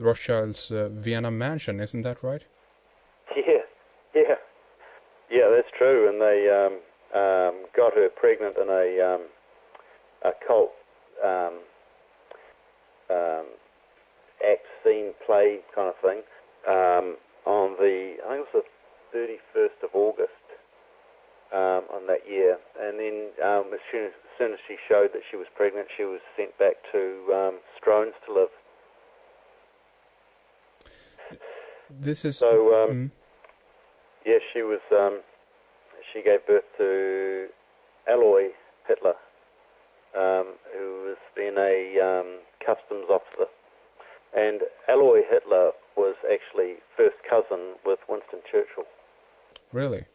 Rothschild's Vienna mansion, isn't that right? Yeah, that's true. And they got her pregnant in a cult act, scene, play kind of thing on the, I think it was the 31st of August on that year. And then as soon as she showed that she was pregnant, she was sent back to Strones to live. This is... So, yeah, she was, she gave birth to Alois Hitler, who was then a customs officer. And Alois Hitler was actually first cousin with Winston Churchill. Really?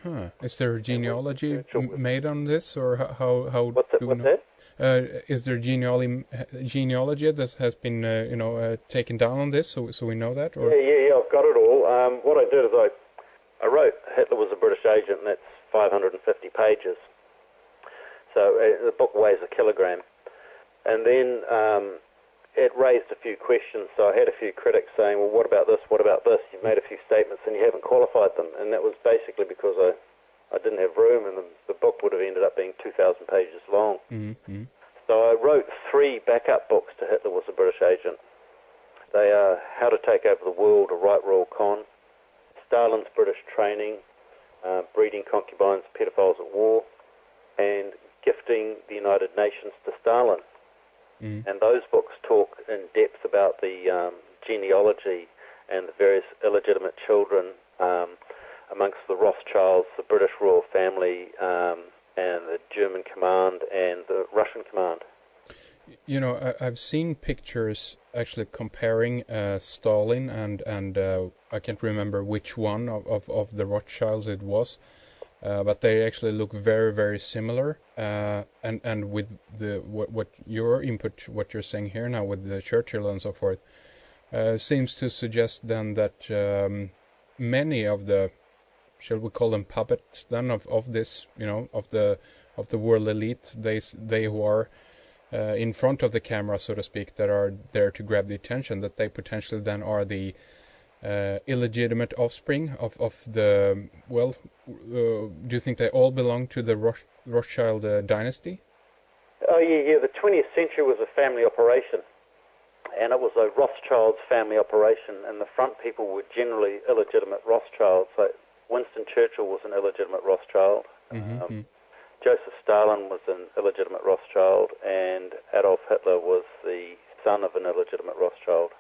Huh. Is there a genealogy made on this, or how what's do we know? That? Is there genealogy that has been taken down on this, so we know that? Or? Yeah, I've got it all. What I did is I wrote Hitler was a British agent, and that's 550 pages. So the book weighs a kilogram. And then it raised a few questions, so I had a few critics saying, well, what about this, what about this? You've made a few statements and you haven't qualified them. And that was basically because I didn't have room, and the book would have ended up being 2,000 pages long. Mm-hmm. So I wrote 3 backup books to Hitler was a British agent. They are How to Take Over the World, A Right Royal Con, Stalin's British Training, Breeding Concubines, Paedophiles at War, and Gifting the United Nations to Stalin. And those books talk in depth about the genealogy and the various illegitimate children amongst the Rothschilds, the British royal family, and the German command and the Russian command. You know, I've seen pictures actually comparing Stalin and I can't remember which one of the Rothschilds it was. But they actually look very, very similar, and with what your input, what you're saying here now with the Churchill and so forth, seems to suggest then that many of the, shall we call them puppets then of this, of the world elite, they who are in front of the camera, so to speak, that are there to grab the attention, that they potentially then are the illegitimate offspring of the, well, do you think they all belong to the Rothschild dynasty? Oh, yeah, the 20th century was a family operation, and it was a Rothschild's family operation, and the front people were generally illegitimate Rothschilds. So Winston Churchill was an illegitimate Rothschild, Joseph Stalin was an illegitimate Rothschild, and Adolf Hitler was the son of an illegitimate Rothschild.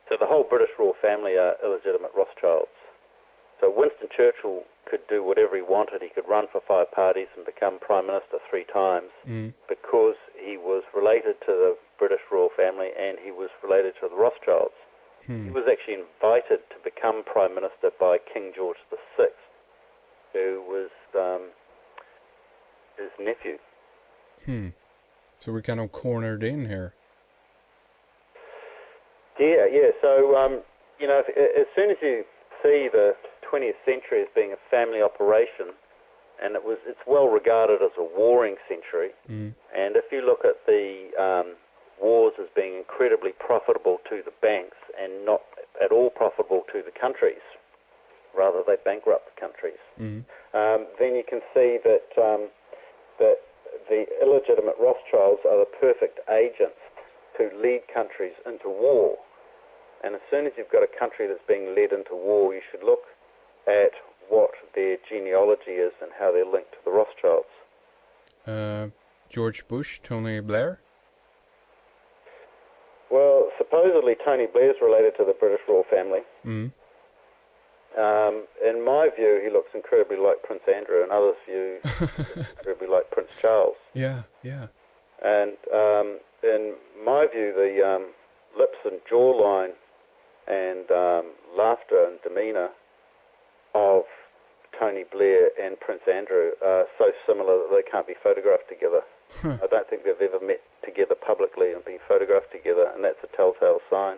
So the whole British royal family are illegitimate Rothschilds. So Winston Churchill could do whatever he wanted. He could run for 5 parties and become Prime Minister 3 times because he was related to the British royal family and he was related to the Rothschilds. He was actually invited to become Prime Minister by King George VI, who was his nephew. So we're kind of cornered in here. Yeah. So, as soon as you see the 20th century as being a family operation, and it's well regarded as a warring century, and if you look at the wars as being incredibly profitable to the banks and not at all profitable to the countries, rather they bankrupt the countries, then you can see that that the illegitimate Rothschilds are the perfect agents to lead countries into war. And as soon as you've got a country that's being led into war, you should look at what their genealogy is and how they're linked to the Rothschilds. George Bush, Tony Blair? Well, supposedly Tony Blair's related to the British royal family. In my view, he looks incredibly like Prince Andrew. In others' view, incredibly like Prince Charles. Yeah. And in my view, the lips and jawline and laughter and demeanour of Tony Blair and Prince Andrew are so similar that they can't be photographed together. I don't think they've ever met together publicly and been photographed together, and that's a telltale sign.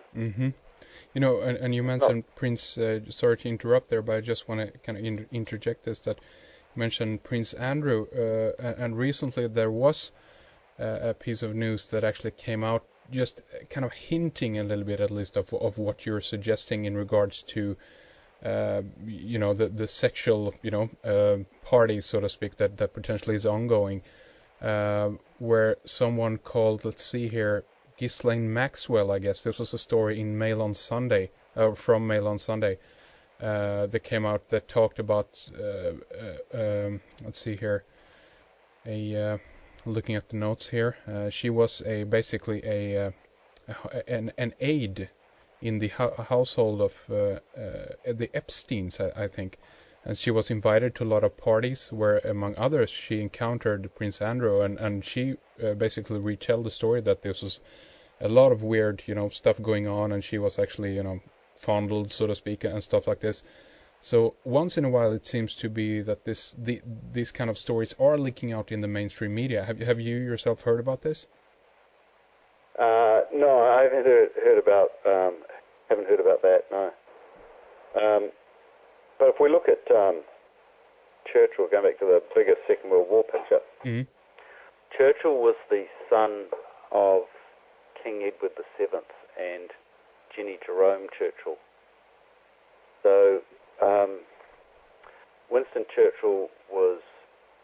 And you mentioned Prince, sorry to interrupt there, but I just want to kind of interject this, that you mentioned Prince Andrew, and recently there was a piece of news that actually came out just kind of hinting a little bit, at least, of what you're suggesting in regards to, the sexual, party, so to speak, that potentially is ongoing, where someone called, let's see here, Ghislaine Maxwell, I guess. This was a story in Mail on Sunday, from Mail on Sunday, that came out that talked about, let's see here, looking at the notes here, she was basically an aide in the household of the Epsteins, I think, and she was invited to a lot of parties where, among others, she encountered Prince Andrew, and she basically retell the story that this was a lot of weird, stuff going on, and she was actually, fondled, so to speak, and stuff like this. So once in a while, it seems to be that these kind of stories are leaking out in the mainstream media. Have you yourself heard about this? No, I haven't heard about that. No. But if we look at Churchill, going back to the bigger Second World War picture, Churchill was the son of King Edward VII and Jenny Jerome Churchill. So Winston Churchill was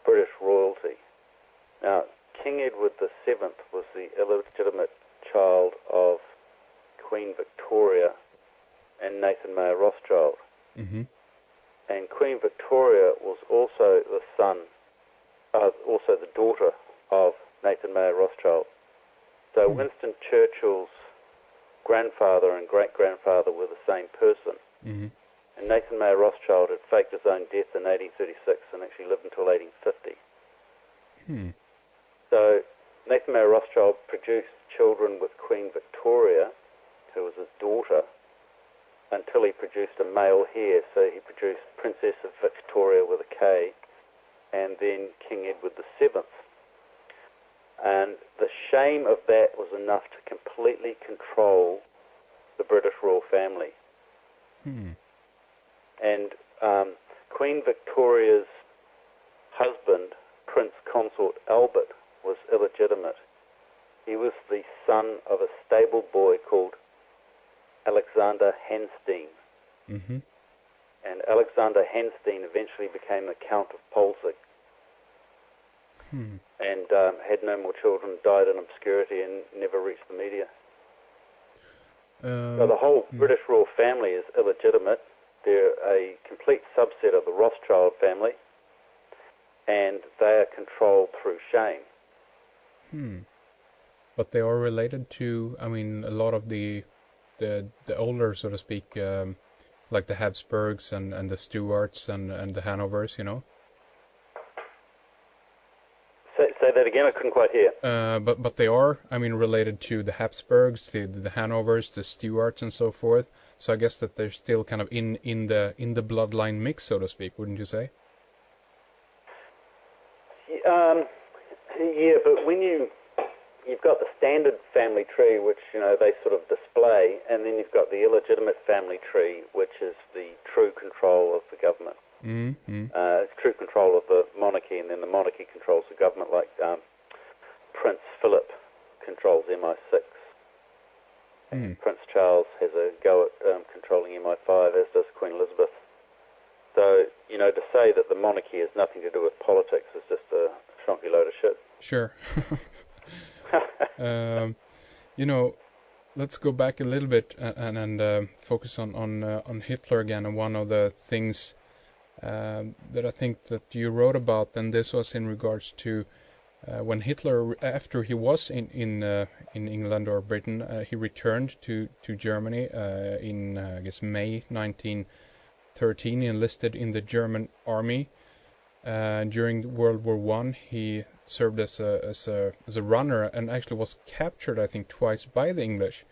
British royalty. Now, King Edward VII was the illegitimate child of Queen Victoria and Nathan Mayer Rothschild. Mm-hmm. And Queen Victoria was also the also the daughter of Nathan Mayer Rothschild. So Winston Churchill's grandfather and great-grandfather were the same person. Mm-hmm. And Nathan Mayer Rothschild had faked his own death in 1836 and actually lived until 1850. So Nathan Mayer Rothschild produced children with Queen Victoria, who was his daughter, until he produced a male heir. So he produced Princess of Victoria with a K, and then King Edward VII. And the shame of that was enough to completely control the British royal family. And Queen Victoria's husband, Prince Consort Albert, was illegitimate. He was the son of a stable boy called Alexander Hanstein. Mm-hmm. And Alexander Hanstein eventually became the Count of Polzig. And had no more children, died in obscurity, and never reached the media. So the whole British royal family is illegitimate. They're a complete subset of the Rothschild family, and they are controlled through shame. But they are related to, a lot of the older, so to speak, like the Habsburgs and the Stuarts and the Hanovers, Say that again, I couldn't quite hear. But they are, related to the Habsburgs, the Hanovers, the Stuarts, and so forth. So I guess that they're still kind of in the bloodline mix, so to speak, wouldn't you say? Yeah, but when you've got the standard family tree, which they sort of display, and then you've got the illegitimate family tree, which is the true control of the government. It's true control of the monarchy, and then the monarchy controls the government, like Prince Philip controls MI6. Prince Charles has a go at controlling MI5, as does Queen Elizabeth. So, to say that the monarchy has nothing to do with politics is just a shonky load of shit. Sure. Let's go back a little bit and focus on Hitler again. And one of the things that I think that you wrote about, and this was in regards to when Hitler, after he was in England or Britain, he returned to Germany in I guess May 1913. He enlisted in the German army. During World War I, he served as a runner and actually was captured, I think, twice by the English.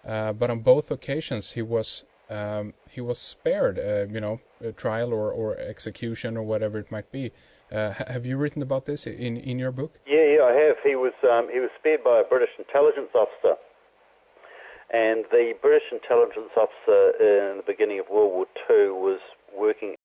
But on both occasions, he was spared, a trial or execution or whatever it might be. Have you written about this in your book? Yeah, I have. He was spared by a British intelligence officer, and the British intelligence officer in the beginning of World War II was working